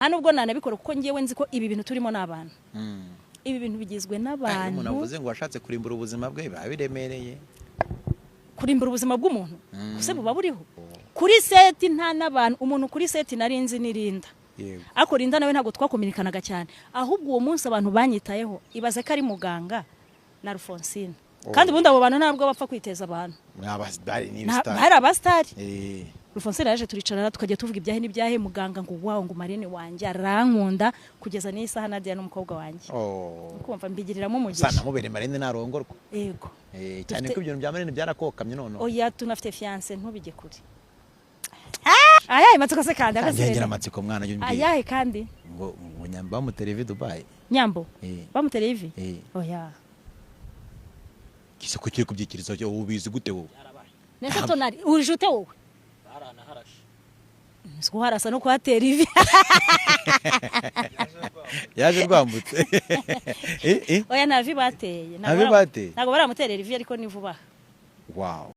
nubwo nanabikora kuko ngiyewe nzi ko ibi bintu turimo n'abantu ibi bintu bigizwe n'abantu umuntu avuze ngo washatse kurimbura ubuzima bwe babiremereye kurimbura ubuzima bw'umuntu kuse buba buriho kuri seti nta n'abantu umuntu kuri seti narinzi nirinda ako rinda nawe ntago twakominikanaga cyane ahubwo uwo munsi abantu banyitayeho ibaze ko ari muganga na Alphonsine kandi ubundi abo bantu ntabwo bapfa kwiteza abantu bari abastari Alphonsine yaje turicarana tukajya tuvuga ibyahe n'ibyahe muganga ngo wawo ngo Marine wanjye arankunda kugeza n'isaha Nadia n'umukobwa wanjye kumva mbigiriramo umugisha sana mubere Marine narongorwa yego cyane ko ibyo bya Marine byarakokamye none oya tunafite fiance ntubige kuri ayaye matsiko se kandi akasengera matsiko mwana y'umbye ayaye kandi ngo nyamba bamutere vi Dubai nyambo bamutere ivi oya kise ko kiri kubyikiriza cyo ubizi gute wowe nese tonari ujute wowe barana harashe siko harasa no kwatera ivi yaje rwambutse oya navi bateye navi bateye ntago baramuterera ivi ariko ni vuba wow